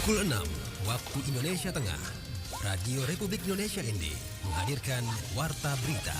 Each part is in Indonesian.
Pukul 6 waktu Indonesia Tengah, Radio Republik Indonesia ND menghadirkan Warta Berita.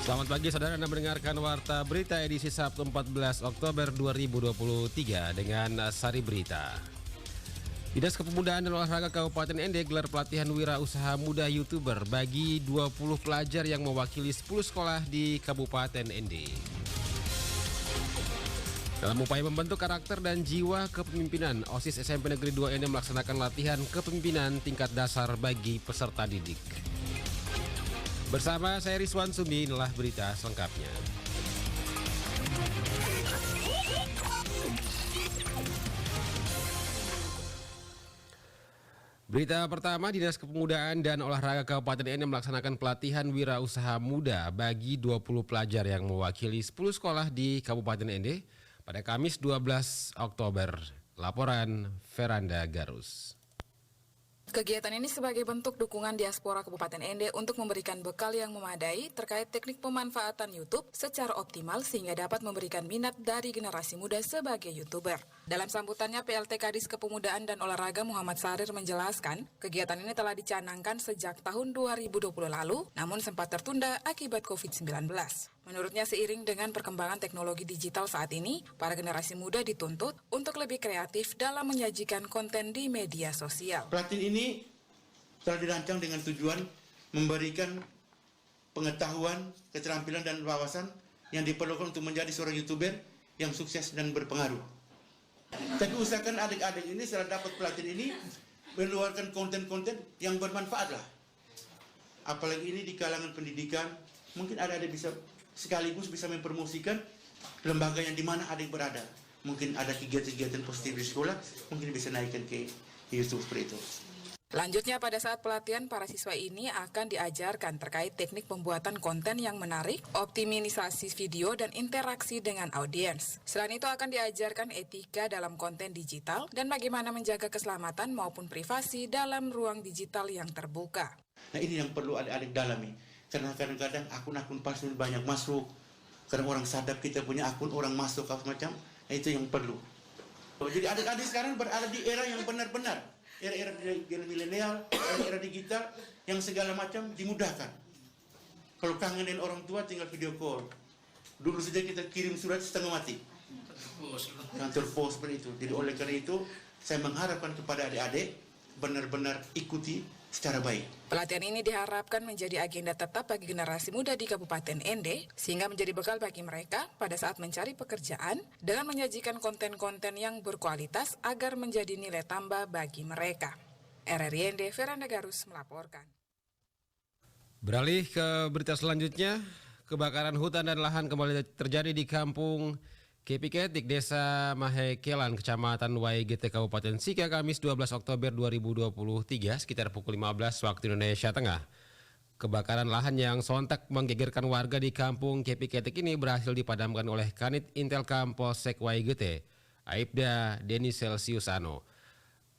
Selamat pagi saudara, Anda mendengarkan Warta Berita edisi Sabtu 14 Oktober 2023 dengan Sari Berita. Dinas Kepemudaan dan Olahraga Kabupaten ND gelar pelatihan wira usaha muda YouTuber bagi 20 pelajar yang mewakili 10 sekolah di Kabupaten ND. Dalam upaya membentuk karakter dan jiwa kepemimpinan, OSIS SMP Negeri 2 ND melaksanakan latihan kepemimpinan tingkat dasar bagi peserta didik. Bersama saya Rizwan Sumi, inilah berita selengkapnya. Berita pertama, Dinas Kepemudaan dan Olahraga Kabupaten ND melaksanakan pelatihan wirausaha muda bagi 20 pelajar yang mewakili 10 sekolah di Kabupaten ND pada Kamis 12 Oktober. Laporan Veranda Garus. Kegiatan ini sebagai bentuk dukungan diaspora Kabupaten ND untuk memberikan bekal yang memadai terkait teknik pemanfaatan YouTube secara optimal sehingga dapat memberikan minat dari generasi muda sebagai YouTuber. Dalam sambutannya, PLT Kadis Kepemudaan dan Olahraga Muhammad Sarir menjelaskan, kegiatan ini telah dicanangkan sejak tahun 2020 lalu, namun sempat tertunda akibat COVID-19. Menurutnya, seiring dengan perkembangan teknologi digital saat ini, para generasi muda dituntut untuk lebih kreatif dalam menyajikan konten di media sosial. Pelatihan ini telah dirancang dengan tujuan memberikan pengetahuan, keterampilan, dan wawasan yang diperlukan untuk menjadi seorang YouTuber yang sukses dan berpengaruh. Tapi usahakan adik-adik ini setelah dapat pelatihan ini mengeluarkan konten-konten yang bermanfaat lah. Apalagi ini di kalangan pendidikan, mungkin adik-adik bisa sekaligus bisa mempromosikan lembaga yang di mana adik berada. Mungkin ada kegiatan-kegiatan positif di sekolah, mungkin bisa naikkan ke YouTube seperti itu. Lanjutnya, pada saat pelatihan, para siswa ini akan diajarkan terkait teknik pembuatan konten yang menarik, optimisasi video, dan interaksi dengan audiens. Selain itu akan diajarkan etika dalam konten digital dan bagaimana menjaga keselamatan maupun privasi dalam ruang digital yang terbuka. Nah, ini yang perlu adik-adik dalami. Karena kadang-kadang akun-akun palsu banyak masuk. Karena orang sadap kita punya akun, orang masuk apa macam, itu yang perlu. Jadi adik-adik sekarang berada di era yang benar-benar. Era milenial, era digital yang segala macam dimudahkan. Kalau kangenin orang tua tinggal video call. Dulu saja kita kirim surat setengah mati. Kantor pos seperti itu. Jadi oleh karena itu saya mengharapkan kepada adik-adik benar-benar ikuti secara baik. Pelatihan ini diharapkan menjadi agenda tetap bagi generasi muda di Kabupaten ND, sehingga menjadi bekal bagi mereka pada saat mencari pekerjaan dengan menyajikan konten-konten yang berkualitas agar menjadi nilai tambah bagi mereka. RRI ND, Veranda Garus melaporkan. Beralih ke berita selanjutnya, kebakaran hutan dan lahan kembali terjadi di Kampung Kepiketik, Desa Mahekelan, Kecamatan YGT, Kabupaten Sika, Kamis 12 Oktober 2023, sekitar pukul 15 waktu Indonesia Tengah. Kebakaran lahan yang sontak menggegerkan warga di Kampung Kepiketik ini berhasil dipadamkan oleh Kanit Intelkam Polsek YGT, Aibda Deni Celsius Ano.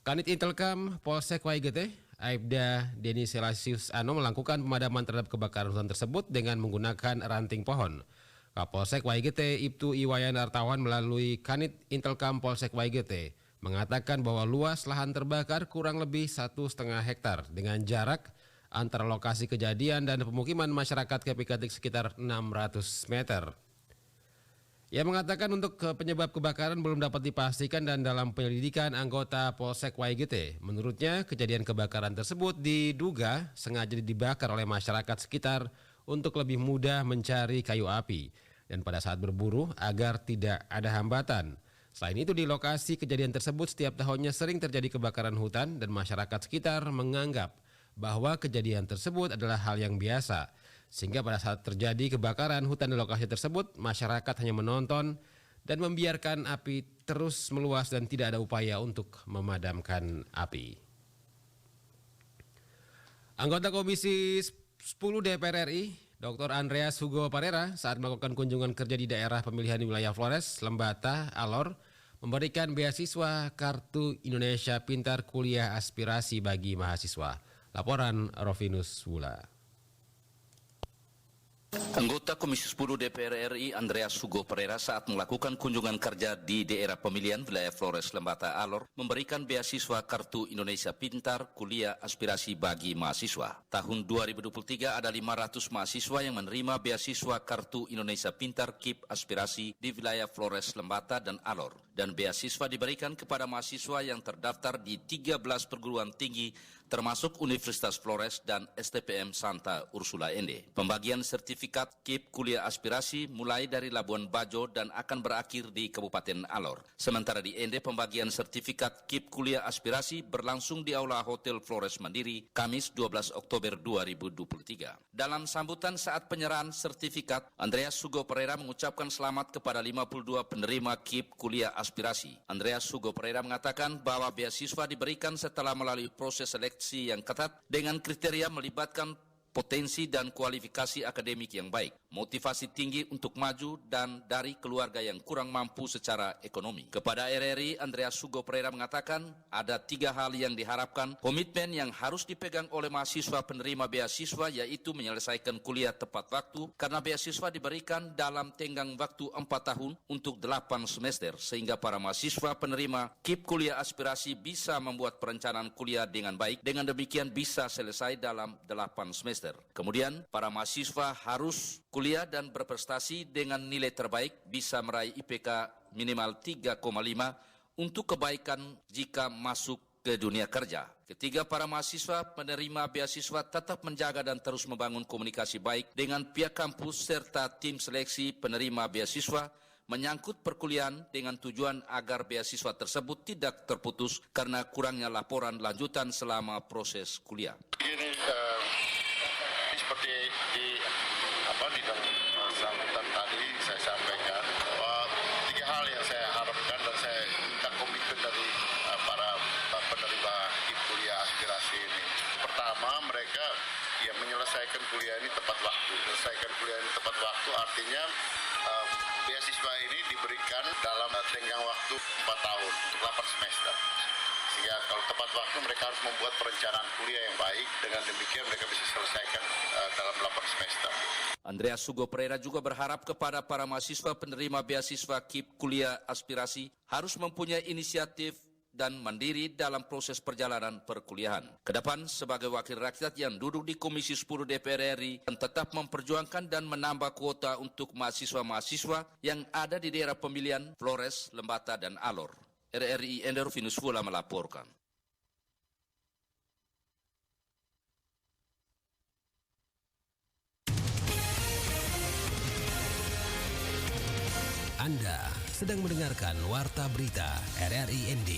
Kanit Intelkam Polsek YGT, Aibda Deni Celsius Ano melakukan pemadaman terhadap kebakaran hutan tersebut dengan menggunakan ranting pohon. Kapolsek YGT Ibtu Iwayan Artawan melalui Kanit Intelkam Polsek YGT mengatakan bahwa luas lahan terbakar kurang lebih 1,5 hektar dengan jarak antara lokasi kejadian dan pemukiman masyarakat Kepiketik sekitar 600 meter. Ia mengatakan untuk penyebab kebakaran belum dapat dipastikan dan dalam penyelidikan anggota Polsek YGT, menurutnya kejadian kebakaran tersebut diduga sengaja dibakar oleh masyarakat sekitar untuk lebih mudah mencari kayu api dan pada saat berburu agar tidak ada hambatan. Selain itu, di lokasi kejadian tersebut setiap tahunnya sering terjadi kebakaran hutan dan masyarakat sekitar menganggap bahwa kejadian tersebut adalah hal yang biasa. Sehingga pada saat terjadi kebakaran hutan di lokasi tersebut, masyarakat hanya menonton dan membiarkan api terus meluas dan tidak ada upaya untuk memadamkan api. Anggota Komisi 10 DPR RI Dr. Andreas Hugo Parera saat melakukan kunjungan kerja di daerah pemilihan wilayah Flores, Lembata, Alor, memberikan beasiswa Kartu Indonesia Pintar Kuliah Aspirasi bagi mahasiswa. Laporan Rovinus Wula. Anggota Komisi 10 DPR RI Andreas Hugo Pereira saat melakukan kunjungan kerja di daerah pemilihan wilayah Flores Lembata Alor memberikan beasiswa Kartu Indonesia Pintar Kuliah Aspirasi bagi mahasiswa. Tahun 2023 ada 500 mahasiswa yang menerima beasiswa Kartu Indonesia Pintar KIP Aspirasi di wilayah Flores Lembata dan Alor, dan beasiswa diberikan kepada mahasiswa yang terdaftar di 13 perguruan tinggi termasuk Universitas Flores dan STPM Santa Ursula Ende. Pembagian sertifikat KIP Kuliah Aspirasi mulai dari Labuan Bajo dan akan berakhir di Kabupaten Alor. Sementara di Ende, pembagian sertifikat KIP Kuliah Aspirasi berlangsung di Aula Hotel Flores Mandiri, Kamis 12 Oktober 2023. Dalam sambutan saat penyerahan sertifikat, Andreas Hugo Pereira mengucapkan selamat kepada 52 penerima KIP Kuliah Aspirasi. Andreas Hugo Pereira mengatakan bahwa beasiswa diberikan setelah melalui proses seleksi yang ketat dengan kriteria melibatkan potensi dan kualifikasi akademik yang baik, motivasi tinggi untuk maju, dan dari keluarga yang kurang mampu secara ekonomi. Kepada RRI, Andreas Hugo Pereira mengatakan ada 3 hal yang diharapkan, komitmen yang harus dipegang oleh mahasiswa penerima beasiswa, yaitu menyelesaikan kuliah tepat waktu, karena beasiswa diberikan dalam tenggang waktu 4 tahun untuk 8 semester, sehingga para mahasiswa penerima KIP Kuliah Aspirasi bisa membuat perencanaan kuliah dengan baik, dengan demikian bisa selesai dalam 8 semester. Kemudian, para mahasiswa harus kuliah dan berprestasi dengan nilai terbaik, bisa meraih IPK minimal 3,5 untuk kebaikan jika masuk ke dunia kerja. Ketiga, para mahasiswa penerima beasiswa tetap menjaga dan terus membangun komunikasi baik dengan pihak kampus serta tim seleksi penerima beasiswa menyangkut perkuliahan dengan tujuan agar beasiswa tersebut tidak terputus karena kurangnya laporan lanjutan selama proses kuliah. Seperti di dalam sambutan tadi saya sampaikan bahwa 3 hal yang saya harapkan dan saya minta komitmen dari para penerima kuliah aspirasi ini. Pertama, mereka menyelesaikan kuliah ini tepat waktu. Menyelesaikan kuliah ini tepat waktu artinya beasiswa ini diberikan dalam tenggang waktu 4 tahun, 8 semester. Sehingga kalau tepat waktu mereka harus membuat perencanaan kuliah yang baik, dengan demikian mereka bisa selesaikan dalam 8 semester. Andreas Hugo Pereira juga berharap kepada para mahasiswa penerima beasiswa KIP Kuliah Aspirasi harus mempunyai inisiatif dan mandiri dalam proses perjalanan perkuliahan. Kedepan, sebagai wakil rakyat yang duduk di Komisi 10 DPR RI, dan tetap memperjuangkan dan menambah kuota untuk mahasiswa-mahasiswa yang ada di daerah pemilihan Flores, Lembata, dan Alor. RRI Ender Rovinus Wula melaporkan. Anda sedang mendengarkan Warta Berita RRI ND.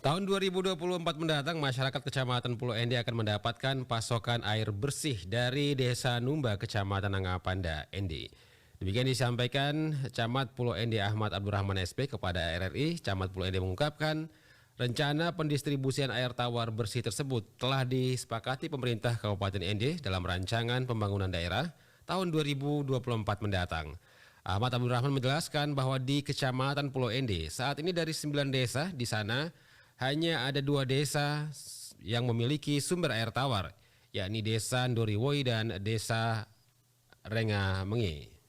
Tahun 2024 mendatang, masyarakat Kecamatan Pulau Ende akan mendapatkan pasokan air bersih dari Desa Numba, Kecamatan Nangapanda, Ende. Demikian disampaikan Camat Pulau Ende Ahmad Abdurrahman SP kepada RRI. Camat Pulau Ende mengungkapkan rencana pendistribusian air tawar bersih tersebut telah disepakati pemerintah Kabupaten Ende dalam rancangan pembangunan daerah tahun 2024 mendatang. Ahmad Abdurrahman menjelaskan bahwa di Kecamatan Pulau Ende saat ini dari 9 desa di sana hanya ada 2 desa yang memiliki sumber air tawar, yakni Desa Ndoriwoi dan Desa Rengamengi.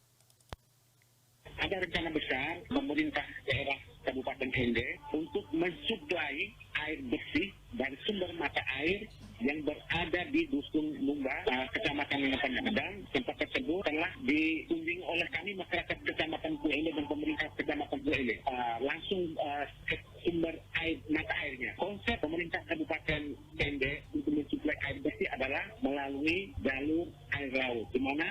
Ada rencana besar pemerintah daerah Kabupaten Ende untuk mensuplai air bersih dari sumber mata air yang berada di Dusun Numba, Kecamatan Nangapanda. Tempat tersebut telah dikunjungi oleh kami masyarakat Kecamatan Pulau Ende dan pemerintah Kecamatan Pulau Ende. Langsung ke sumber air mata airnya. Konsep pemerintah Kabupaten Ende untuk mensuplai air bersih adalah melalui jalur air laut, di mana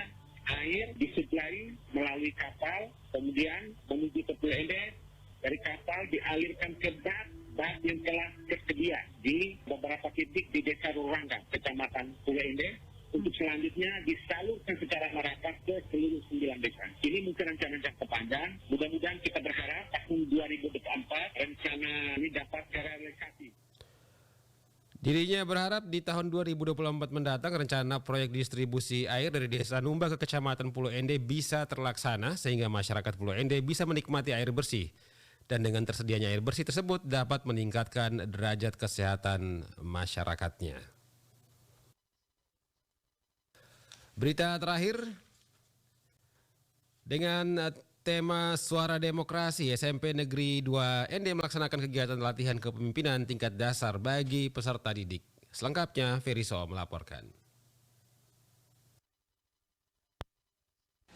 air disuplai melalui kapal, kemudian menuju ke Pulau Ende. Dari kapal dialirkan ke bak yang telah tersedia di beberapa titik di Desa Rurangga, Kecamatan Pulau Ende, untuk selanjutnya disalurkan secara merata ke seluruh 9 desa. Ini mungkin rencana jangka panjang. Mudah-mudahan kita berharap tahun 2024 rencana ini dapat terrealisasi. Dirinya berharap di tahun 2024 mendatang rencana proyek distribusi air dari Desa Numba ke Kecamatan Pulau Ende bisa terlaksana sehingga masyarakat Pulau Ende bisa menikmati air bersih. Dan dengan tersedianya air bersih tersebut dapat meningkatkan derajat kesehatan masyarakatnya. Berita terakhir, dengan tema Suara Demokrasi, SMP Negeri 2 ND melaksanakan kegiatan latihan kepemimpinan tingkat dasar bagi peserta didik. Selengkapnya, Feriso melaporkan.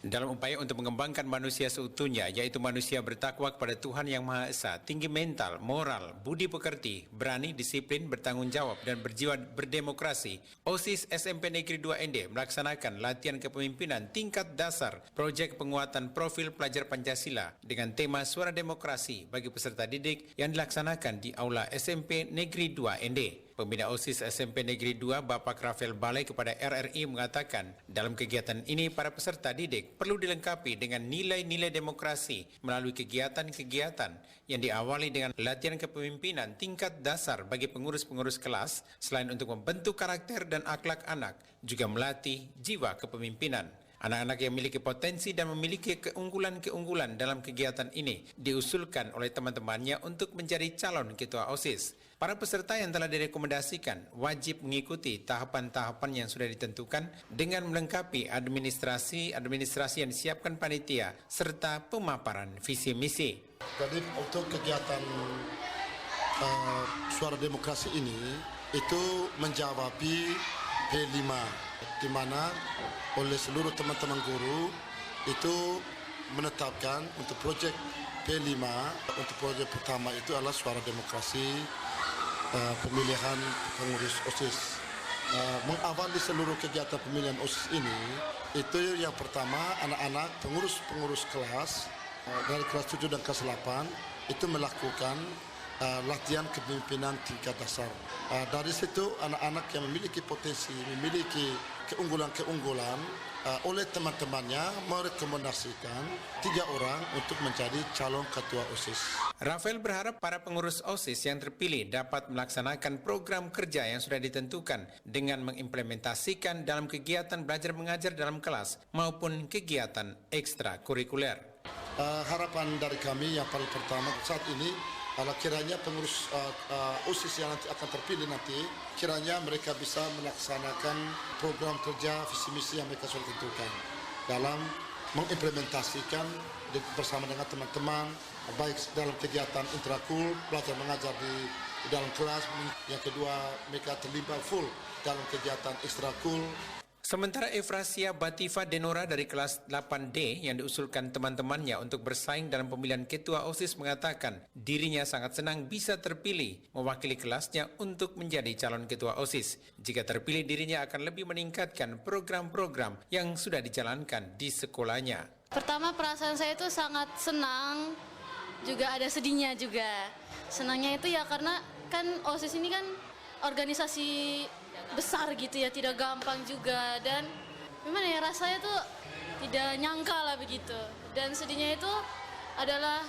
Dalam upaya untuk mengembangkan manusia seutuhnya, yaitu manusia bertakwa kepada Tuhan Yang Maha Esa, tinggi mental, moral, budi pekerti, berani, disiplin, bertanggung jawab, dan berjiwa berdemokrasi, OSIS SMP Negeri 2 ND melaksanakan latihan kepemimpinan tingkat dasar proyek penguatan profil pelajar Pancasila dengan tema Suara Demokrasi bagi peserta didik yang dilaksanakan di Aula SMP Negeri 2 ND. Pembina OSIS SMP Negeri 2 Bapak Rafael Balai kepada RRI mengatakan dalam kegiatan ini para peserta didik perlu dilengkapi dengan nilai-nilai demokrasi melalui kegiatan-kegiatan yang diawali dengan latihan kepemimpinan tingkat dasar bagi pengurus-pengurus kelas selain untuk membentuk karakter dan akhlak anak juga melatih jiwa kepemimpinan. Anak-anak yang memiliki potensi dan memiliki keunggulan-keunggulan dalam kegiatan ini diusulkan oleh teman-temannya untuk menjadi calon ketua OSIS. Para peserta yang telah direkomendasikan wajib mengikuti tahapan-tahapan yang sudah ditentukan dengan melengkapi administrasi yang disiapkan panitia serta pemaparan visi misi. Jadi untuk kegiatan Suara Demokrasi ini itu menjawabi P5 di mana oleh seluruh teman-teman guru itu menetapkan untuk proyek P5 untuk proyek pertama itu adalah Suara Demokrasi pemilihan pengurus OSIS. Mengawali seluruh kegiatan pemilihan OSIS ini itu yang pertama anak-anak pengurus kelas dari kelas 7 dan kelas 8 itu melakukan latihan kepemimpinan tingkat dasar. Dari situ anak-anak yang memiliki potensi, memiliki keunggulan-keunggulan oleh teman-temannya merekomendasikan 3 orang untuk menjadi calon ketua OSIS. Rafael berharap para pengurus OSIS yang terpilih dapat melaksanakan program kerja yang sudah ditentukan dengan mengimplementasikan dalam kegiatan belajar mengajar dalam kelas maupun kegiatan ekstrakurikuler. Harapan dari kami yang paling pertama saat ini adalah kiranya pengurus OSIS yang nanti akan terpilih nanti, kiranya mereka bisa melaksanakan program kerja visi misi yang mereka sudah tentukan dalam mengimplementasikan bersama dengan teman-teman, baik dalam kegiatan intrakul, belajar mengajar di dalam kelas. Yang kedua, mereka terlibat full dalam kegiatan ekstrakul. Sementara Efrasia Batifa Denora dari kelas 8D yang diusulkan teman-temannya untuk bersaing dalam pemilihan ketua OSIS mengatakan dirinya sangat senang bisa terpilih mewakili kelasnya untuk menjadi calon ketua OSIS. Jika terpilih dirinya akan lebih meningkatkan program-program yang sudah dijalankan di sekolahnya. Pertama perasaan saya itu sangat senang, juga ada sedihnya juga. Senangnya itu ya karena kan OSIS ini kan organisasi besar gitu ya, tidak gampang juga, dan gimana ya rasanya tuh tidak nyangka lah begitu. Dan sedihnya itu adalah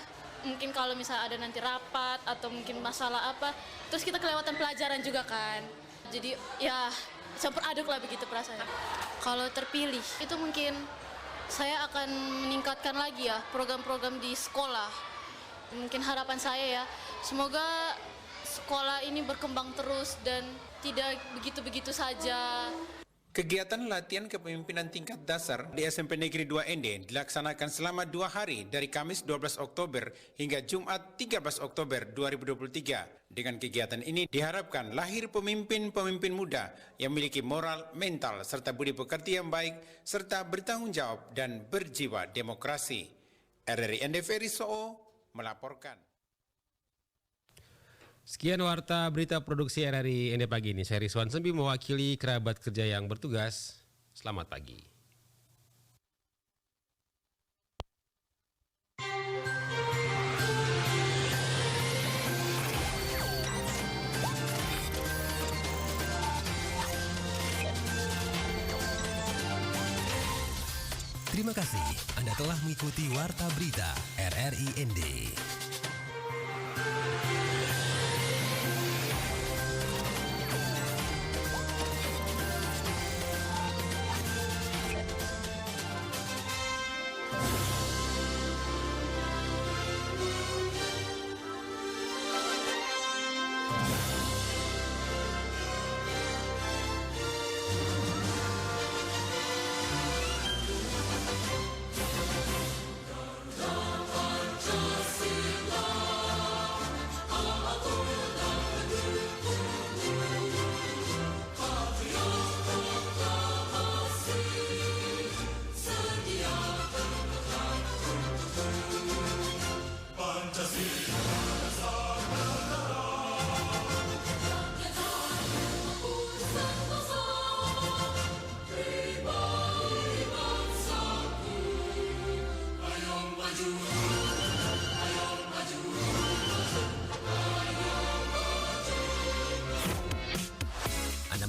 mungkin kalau misalnya ada nanti rapat atau mungkin masalah apa, terus kita kelewatan pelajaran juga kan. Jadi ya campur aduk lah begitu perasaannya. Kalau terpilih itu mungkin saya akan meningkatkan lagi ya program-program di sekolah. Mungkin harapan saya ya, semoga sekolah ini berkembang terus dan tidak begitu-begitu saja. Kegiatan latihan kepemimpinan tingkat dasar di SMP Negeri 2 ND dilaksanakan selama 2 hari dari Kamis 12 Oktober hingga Jumat 13 Oktober 2023. Dengan kegiatan ini diharapkan lahir pemimpin-pemimpin muda yang memiliki moral, mental, serta budi pekerti yang baik, serta bertanggung jawab dan berjiwa demokrasi. RRI ND Feriso melaporkan. Sekian warta berita produksi RRI ND pagi ini. Saya Rizwan Sembi mewakili kerabat kerja yang bertugas. Selamat pagi. Terima kasih Anda telah mengikuti warta berita RRI ND.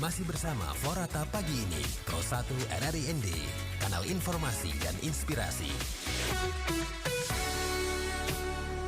Masih bersama Forata Pagi ini, Pro 1 RRI ND, kanal informasi dan inspirasi.